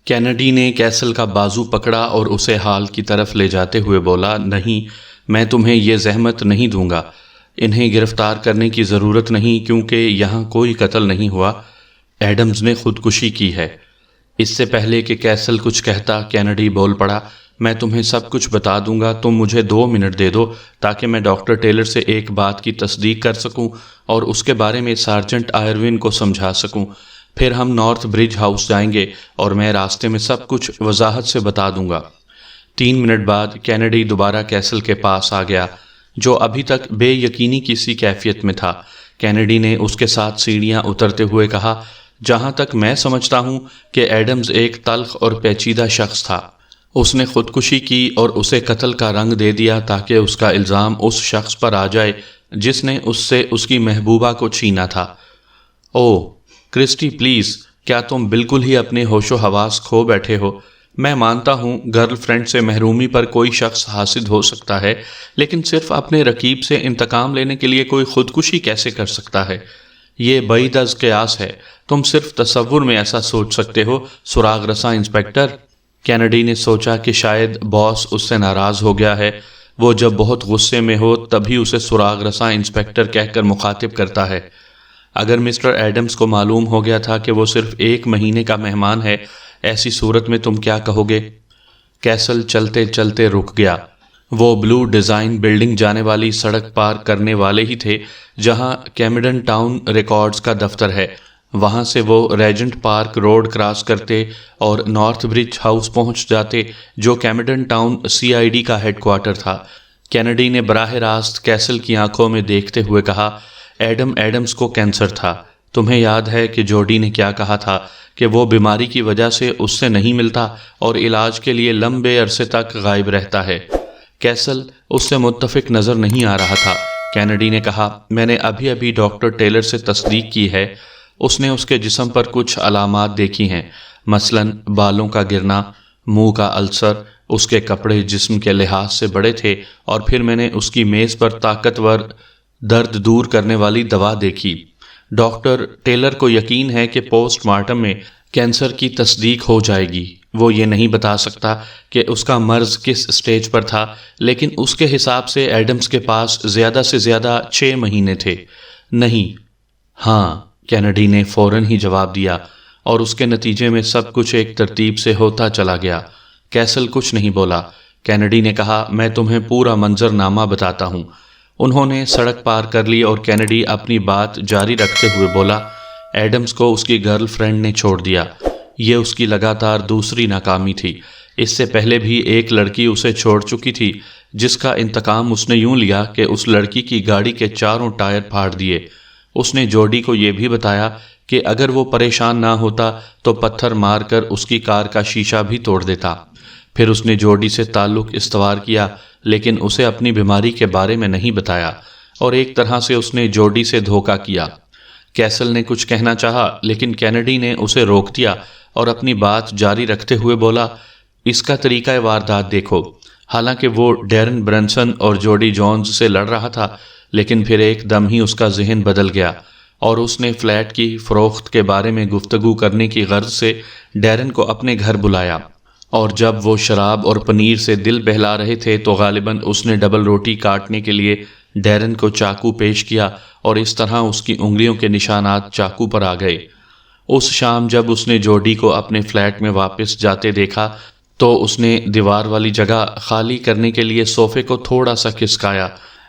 Kennedy نے castle کا بازو پکڑا اور اسے ہال کی طرف لے جاتے ہوئے بولا، نہیں، میں تمہیں یہ زحمت نہیں دوں گا۔ انہیں گرفتار کرنے کی ضرورت نہیں کیونکہ یہاں کوئی قتل نہیں ہوا۔ ایڈمز نے خودکشی کی ہے۔ اس سے پہلے کہ کیسل کچھ کہتا، کینیڈی بول پڑا، میں تمہیں سب کچھ بتا دوں گا، تم مجھے 2 منٹ دے دو تاکہ میں ڈاکٹر ٹیلر سے ایک بات کی تصدیق کر سکوں اور اس کے بارے میں سارجنٹ آئروین کو سمجھا سکوں۔ پھر ہم نارتھ برج ہاؤس جائیں گے اور میں راستے میں سب کچھ وضاحت سے بتا دوں گا۔ 3 منٹ بعد کینیڈی دوبارہ کیسل کے پاس آ گیا، جو ابھی تک بے یقینی کی سی کیفیت میں تھا۔ کینیڈی نے اس کے ساتھ سیڑھیاں اترتے ہوئے کہا، جہاں تک میں سمجھتا ہوں کہ ایڈمز ایک تلخ اور پیچیدہ شخص تھا۔ اس نے خودکشی کی اور اسے قتل کا رنگ دے دیا تاکہ اس کا الزام اس شخص پر آ جائے جس نے اس سے اس کی محبوبہ کو چھینا تھا۔ اوہ کرسٹی، پلیز، کیا تم بالکل ہی اپنے ہوش و حواس کھو بیٹھے ہو؟ میں مانتا ہوں گرل فرینڈ سے محرومی پر کوئی شخص حاسد ہو سکتا ہے، لیکن صرف اپنے رقیب سے انتقام لینے کے لیے کوئی خودکشی کیسے کر سکتا ہے؟ یہ بعید از قیاس ہے۔ تم صرف تصور میں ایسا سوچ سکتے ہو، سراغ رساں انسپکٹر۔ کینیڈی نے سوچا کہ شاید باس اس سے ناراض ہو گیا ہے۔ وہ جب بہت غصے میں ہو تبھی اسے سراغ رساں انسپکٹر کہہ کر مخاطب کرتا ہے۔ اگر مسٹر ایڈمز کو معلوم ہو گیا تھا کہ وہ صرف 1 مہینے کا مہمان ہے، ایسی صورت میں تم کیا کہو گے؟ کیسل چلتے چلتے رک گیا۔ وہ بلو ڈیزائن بلڈنگ جانے والی سڑک پار کرنے والے ہی تھے جہاں کیمڈن ٹاؤن ریکارڈز کا دفتر ہے۔ وہاں سے وہ ریجنٹ پارک روڈ کراس کرتے اور نارتھ برج ہاؤس پہنچ جاتے، جو کیمڈن ٹاؤن CID کا ہیڈ کوارٹر تھا۔ کینیڈی نے براہ راست کیسل کی آنکھوں میں دیکھتے ہوئے کہا، ایڈمز کو کینسر تھا۔ تمہیں یاد ہے کہ جوڈی نے کیا کہا تھا کہ وہ بیماری کی وجہ سے اس سے نہیں ملتا اور علاج کے لیے لمبے عرصے تک غائب رہتا ہے؟ کیسل اس سے متفق نظر نہیں آ رہا تھا۔ کینیڈی نے کہا، میں نے ابھی ڈاکٹر ٹیلر سے تصدیق کی ہے۔ اس نے اس کے جسم پر کچھ علامات دیکھی ہیں، مثلاً بالوں کا گرنا، منہ کا السر۔ اس کے کپڑے جسم کے لحاظ سے بڑے تھے، اور پھر میں نے اس کی میز پر طاقتور درد دور کرنے والی دوا دیکھی۔ ڈاکٹر ٹیلر کو یقین ہے کہ پوسٹ مارٹم میں کینسر کی تصدیق ہو جائے گی۔ وہ یہ نہیں بتا سکتا کہ اس کا مرض کس سٹیج پر تھا، لیکن اس کے حساب سے ایڈمز کے پاس زیادہ سے زیادہ 6 مہینے تھے۔ نہیں، ہاں، کینیڈی نے فوراً ہی جواب دیا، اور اس کے نتیجے میں سب کچھ ایک ترتیب سے ہوتا چلا گیا۔ کیسل کچھ نہیں بولا۔ کینیڈی نے کہا، میں تمہیں پورا منظر نامہ بتاتا ہوں۔ انہوں نے سڑک پار کر لی اور کینیڈی اپنی بات جاری رکھتے ہوئے بولا، ایڈمز کو اس کی گرل فرینڈ نے چھوڑ دیا۔ یہ اس کی لگاتار دوسری ناکامی تھی۔ اس سے پہلے بھی ایک لڑکی اسے چھوڑ چکی تھی، جس کا انتقام اس نے یوں لیا کہ اس لڑکی کی گاڑی کے چاروں ٹائر پھاڑ دیے۔ اس نے جوڈی کو یہ بھی بتایا کہ اگر وہ پریشان نہ ہوتا تو پتھر مار کر اس کی کار کا شیشہ بھی توڑ دیتا۔ پھر اس نے جوڈی سے تعلق استوار کیا، لیکن اسے اپنی بیماری کے بارے میں نہیں بتایا، اور ایک طرح سے اس نے جوڈی سے دھوکہ کیا۔ کیسل نے کچھ کہنا چاہا، لیکن کینیڈی نے اسے روک دیا اور اپنی بات جاری رکھتے ہوئے بولا، اس کا طریقہ واردات دیکھو۔ حالانکہ وہ ڈیرن برنسن اور جوڈی جونز سے لڑ رہا تھا، لیکن پھر ایک دم ہی اس کا ذہن بدل گیا اور اس نے فلیٹ کی فروخت کے بارے میں گفتگو کرنے کی غرض سے ڈیرن کو اپنے گھر بلایا، اور جب وہ شراب اور پنیر سے دل بہلا رہے تھے تو غالباً اس نے ڈبل روٹی کاٹنے کے لیے ڈیرن کو چاقو پیش کیا، اور اس طرح اس کی انگلیوں کے نشانات چاقو پر آ گئے۔ اس شام جب اس نے جوڈی کو اپنے فلیٹ میں واپس جاتے دیکھا تو اس نے دیوار والی جگہ خالی کرنے کے لیے صوفے کو تھوڑا سا کھسکایا۔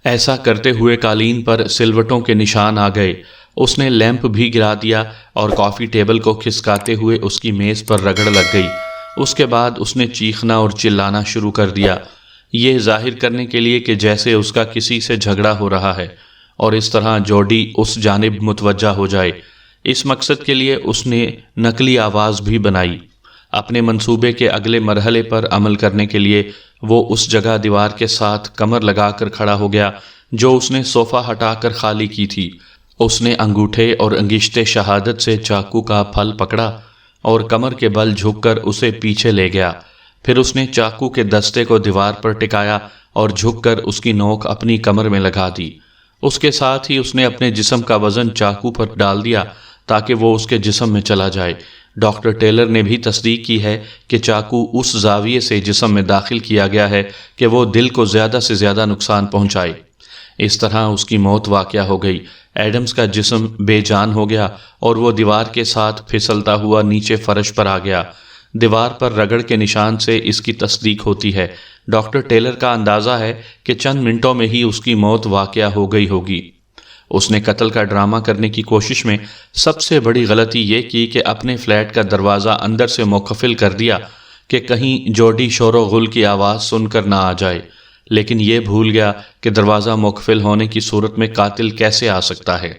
ایسا کرتے ہوئے قالین پر سلوٹوں کے نشان آ گئے۔ اس نے لیمپ بھی گرا دیا اور کافی ٹیبل کو کھسکاتے ہوئے اس کی میز پر رگڑ لگ گئی۔ اس کے بعد اس نے چیخنا اور چلانا شروع کر دیا، یہ ظاہر کرنے کے لیے کہ جیسے اس کا کسی سے جھگڑا ہو رہا ہے، اور اس طرح جوڈی اس جانب متوجہ ہو جائے۔ اس مقصد کے لیے اس نے نقلی آواز بھی بنائی۔ اپنے منصوبے کے اگلے مرحلے پر عمل کرنے کے لیے وہ اس جگہ دیوار کے ساتھ کمر لگا کر کھڑا ہو گیا جو اس نے صوفہ ہٹا کر خالی کی تھی۔ اس نے انگوٹھے اور انگشتے شہادت سے چاقو کا پھل پکڑا اور کمر کے بل جھک کر اسے پیچھے لے گیا۔ پھر اس نے چاقو کے دستے کو دیوار پر ٹکایا اور جھک کر اس کی نوک اپنی کمر میں لگا دی۔ اس کے ساتھ ہی اس نے اپنے جسم کا وزن چاقو پر ڈال دیا تاکہ وہ اس کے جسم میں چلا جائے۔ ڈاکٹر ٹیلر نے بھی تصدیق کی ہے کہ چاقو اس زاویے سے جسم میں داخل کیا گیا ہے کہ وہ دل کو زیادہ سے زیادہ نقصان پہنچائے۔ اس طرح اس کی موت واقع ہو گئی۔ ایڈمز کا جسم بے جان ہو گیا اور وہ دیوار کے ساتھ پھسلتا ہوا نیچے فرش پر آ گیا۔ دیوار پر رگڑ کے نشان سے اس کی تصدیق ہوتی ہے۔ ڈاکٹر ٹیلر کا اندازہ ہے کہ چند منٹوں میں ہی اس کی موت واقع ہو گئی ہوگی۔ اس نے قتل کا ڈرامہ کرنے کی کوشش میں سب سے بڑی غلطی یہ کی کہ اپنے فلیٹ کا دروازہ اندر سے مقفل کر دیا کہ کہیں جوڈی شور و غل کی آواز سن کر نہ آ جائے، لیکن یہ بھول گیا کہ دروازہ مقفل ہونے کی صورت میں قاتل کیسے آ سکتا ہے۔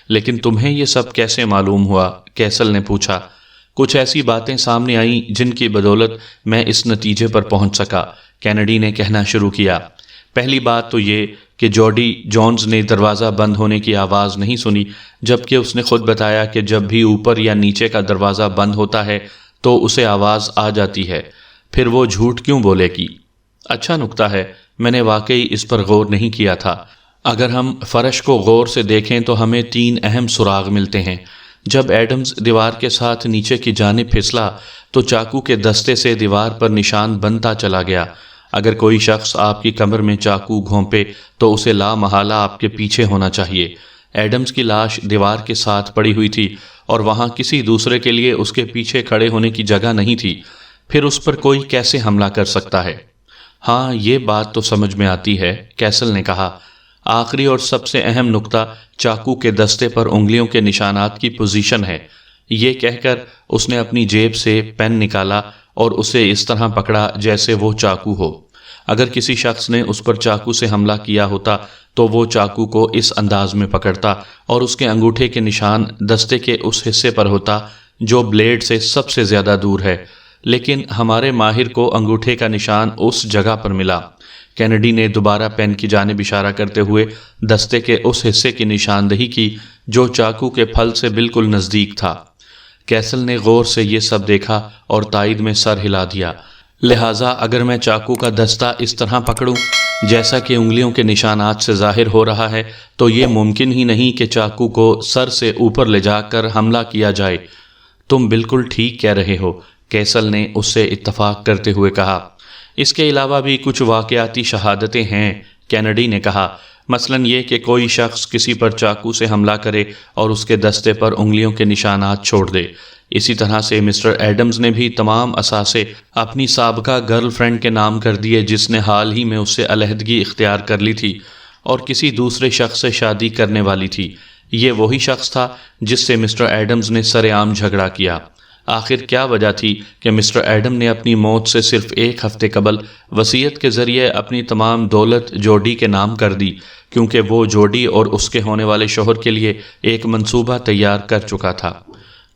لیکن تمہیں یہ سب کیسے معلوم ہوا؟ کیسل نے پوچھا۔ کچھ ایسی باتیں سامنے آئیں جن کی بدولت میں اس نتیجے پر پہنچ سکا، کینیڈی نے کہنا شروع کیا۔ پہلی بات تو یہ کہ جوڈی جونز نے دروازہ بند ہونے کی آواز نہیں سنی، جبکہ اس نے خود بتایا کہ جب بھی اوپر یا نیچے کا دروازہ بند ہوتا ہے تو اسے آواز آ جاتی ہے، پھر وہ جھوٹ کیوں بولے گی؟ اچھا نکتہ ہے، میں نے واقعی اس پر غور نہیں کیا تھا۔ اگر ہم فرش کو غور سے دیکھیں تو ہمیں 3 اہم سراغ ملتے ہیں۔ جب ایڈمز دیوار کے ساتھ نیچے کی جانب پھسلا تو چاقو کے دستے سے دیوار پر نشان بنتا چلا گیا۔ اگر کوئی شخص آپ کی کمر میں چاقو گھونپے تو اسے لا محالہ آپ کے پیچھے ہونا چاہیے۔ ایڈمز کی لاش دیوار کے ساتھ پڑی ہوئی تھی اور وہاں کسی دوسرے کے لیے اس کے پیچھے کھڑے ہونے کی جگہ نہیں تھی، پھر اس پر کوئی کیسے حملہ کر سکتا ہے؟ ہاں، یہ بات تو سمجھ میں آتی ہے، کیسل نے کہا۔ آخری اور سب سے اہم نکتہ چاقو کے دستے پر انگلیوں کے نشانات کی پوزیشن ہے۔ یہ کہہ کر اس نے اپنی جیب سے پین نکالا اور اسے اس طرح پکڑا جیسے وہ چاقو ہو۔ اگر کسی شخص نے اس پر چاقو سے حملہ کیا ہوتا تو وہ چاقو کو اس انداز میں پکڑتا اور اس کے انگوٹھے کے نشان دستے کے اس حصے پر ہوتا جو بلیڈ سے سب سے زیادہ دور ہے، لیکن ہمارے ماہر کو انگوٹھے کا نشان اس جگہ پر ملا۔ کینیڈی نے دوبارہ پین کی جانب اشارہ کرتے ہوئے دستے کے اس حصے کی نشاندہی کی جو چاقو کے پھل سے بالکل نزدیک تھا۔ کیسل نے غور سے یہ سب دیکھا اور تائید میں سر ہلا دیا۔ لہٰذا اگر میں چاقو کا دستہ اس طرح پکڑوں جیسا کہ انگلیوں کے نشانات سے ظاہر ہو رہا ہے تو یہ ممکن ہی نہیں کہ چاقو کو سر سے اوپر لے جا کر حملہ کیا جائے۔ تم بالکل ٹھیک کہہ رہے ہو، کیسل نے اس سے اتفاق کرتے ہوئے کہا۔ اس کے علاوہ بھی کچھ واقعاتی شہادتیں ہیں، کینیڈی نے کہا، مثلاً یہ کہ کوئی شخص کسی پر چاقو سے حملہ کرے اور اس کے دستے پر انگلیوں کے نشانات چھوڑ دے۔ اسی طرح سے مسٹر ایڈمز نے بھی تمام اثاثے اپنی سابقہ گرل فرینڈ کے نام کر دیے جس نے حال ہی میں اس سے علیحدگی اختیار کر لی تھی اور کسی دوسرے شخص سے شادی کرنے والی تھی۔ یہ وہی شخص تھا جس سے مسٹر ایڈمز نے سر عام جھگڑا کیا۔ آخر کیا وجہ تھی کہ مسٹر ایڈم نے اپنی موت سے صرف 1 ہفتے قبل وصیت کے ذریعے اپنی تمام دولت جوڈی کے نام کر دی، کیونکہ وہ جوڈی اور اس کے ہونے والے شوہر کے لیے ایک منصوبہ تیار کر چکا تھا۔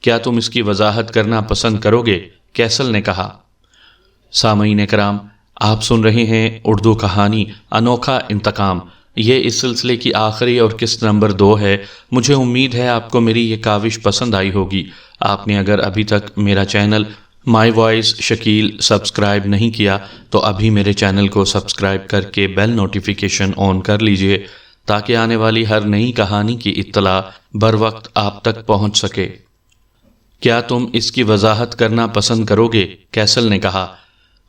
کیا تم اس کی وضاحت کرنا پسند کرو گے؟ کیسل نے کہا۔ سامعین کرام، آپ سن رہے ہیں اردو کہانی انوکھا انتقام۔ یہ اس سلسلے کی آخری اور قسط نمبر 2 ہے۔ مجھے امید ہے آپ کو میری یہ کاوش پسند آئی ہوگی۔ آپ نے اگر ابھی تک میرا channel my voice Shakeel subscribe نہیں کیا تو ابھی میرے چینل کو سبسکرائب کر کے بیل نوٹیفیکیشن آن کر لیجئے تاکہ آنے والی ہر نئی کہانی کی اطلاع بر وقت آپ تک پہنچ سکے۔ کیا تم اس کی وضاحت کرنا پسند کرو گے؟ کیسل نے کہا۔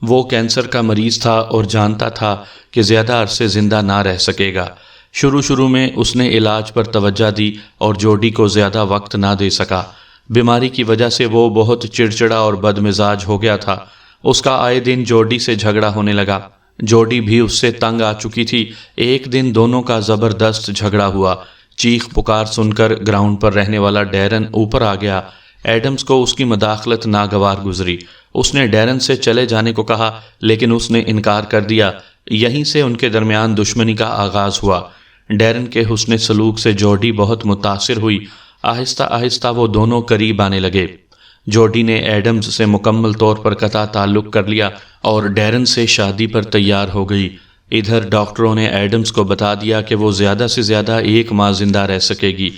وہ کینسر کا مریض تھا اور جانتا تھا کہ زیادہ عرصے زندہ نہ رہ سکے گا۔ شروع میں اس نے علاج پر توجہ دی اور جوڈی کو زیادہ وقت نہ دے سکا۔ بیماری کی وجہ سے وہ بہت چڑچڑا اور بد مزاج ہو گیا تھا۔ اس کا آئے دن جوڈی سے جھگڑا ہونے لگا۔ جوڈی بھی اس سے تنگ آ چکی تھی۔ ایک دن دونوں کا زبردست جھگڑا ہوا۔ چیخ پکار سن کر گراؤنڈ پر رہنے والا ڈیرن اوپر آ گیا۔ ایڈمز کو اس کی مداخلت ناگوار گزری۔ اس نے ڈیرن سے چلے جانے کو کہا لیکن اس نے انکار کر دیا۔ یہیں سے ان کے درمیان دشمنی کا آغاز ہوا۔ ڈیرن کے حسن سلوک سے جوڈی بہت متاثر ہوئی۔ آہستہ آہستہ وہ دونوں قریب آنے لگے۔ جوڈی نے ایڈمز سے مکمل طور پر قطع تعلق کر لیا اور ڈیرن سے شادی پر تیار ہو گئی۔ ادھر ڈاکٹروں نے ایڈمز کو بتا دیا کہ وہ زیادہ سے زیادہ 1 ماہ زندہ رہ سکے گی۔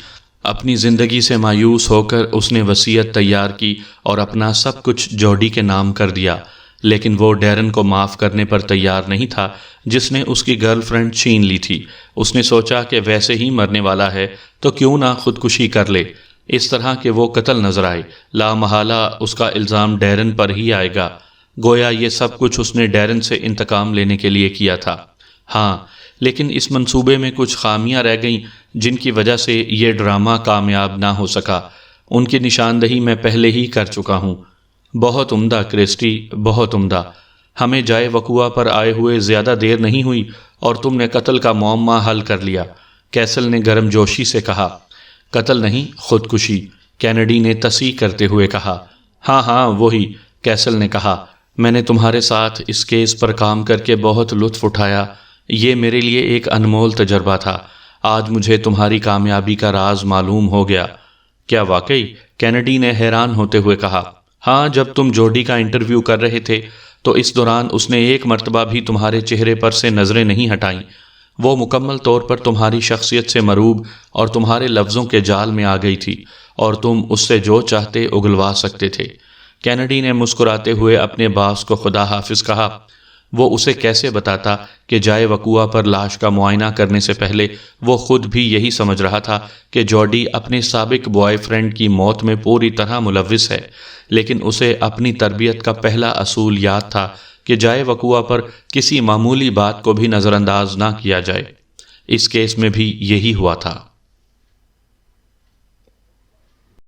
اپنی زندگی سے مایوس ہو کر اس نے وصیت تیار کی اور اپنا سب کچھ جوڈی کے نام کر دیا، لیکن وہ ڈیرن کو معاف کرنے پر تیار نہیں تھا جس نے اس کی گرل فرینڈ چھین لی تھی۔ اس نے سوچا کہ ویسے ہی مرنے والا ہے تو کیوں نہ خودکشی کر لے، اس طرح کہ وہ قتل نظر آئے، لا محالہ اس کا الزام ڈیرن پر ہی آئے گا، گویا یہ سب کچھ اس نے ڈیرن سے انتقام لینے کے لیے کیا تھا۔ ہاں، لیکن اس منصوبے میں کچھ خامیاں رہ گئیں جن کی وجہ سے یہ ڈرامہ کامیاب نہ ہو سکا۔ ان کی نشاندہی میں پہلے ہی کر چکا ہوں۔ بہت عمدہ کرسٹی، بہت عمدہ۔ ہمیں جائے وقوع پر آئے ہوئے زیادہ دیر نہیں ہوئی اور تم نے قتل کا معمہ حل کر لیا، کیسل نے گرم جوشی سے کہا۔ قتل نہیں، خودکشی، کینیڈی نے تصحیح کرتے ہوئے کہا۔ ہاں ہاں وہی، کیسل نے کہا۔ میں نے تمہارے ساتھ اس کیس پر کام کر کے بہت لطف اٹھایا، یہ میرے لیے ایک انمول تجربہ تھا۔ آج مجھے تمہاری کامیابی کا راز معلوم ہو گیا۔ کیا واقعی؟ کینیڈی نے حیران ہوتے ہوئے کہا۔ ہاں، جب تم جوڈی کا انٹرویو کر رہے تھے تو اس دوران اس نے ایک مرتبہ بھی تمہارے چہرے پر سے نظریں نہیں ہٹائیں۔ وہ مکمل طور پر تمہاری شخصیت سے مروب اور تمہارے لفظوں کے جال میں آ گئی تھی اور تم اس سے جو چاہتے اگلوا سکتے تھے۔ کینیڈی نے مسکراتے ہوئے اپنے باس کو خدا حافظ کہا۔ وہ اسے کیسے بتاتا کہ جائے وقوع پر لاش کا معائنہ کرنے سے پہلے وہ خود بھی یہی سمجھ رہا تھا کہ جوڈی اپنے سابق بوائے فرینڈ کی موت میں پوری طرح ملوث ہے، لیکن اسے اپنی تربیت کا پہلا اصول یاد تھا کہ جائے وقوع پر کسی معمولی بات کو بھی نظر انداز نہ کیا جائے۔ اس کیس میں بھی یہی ہوا تھا۔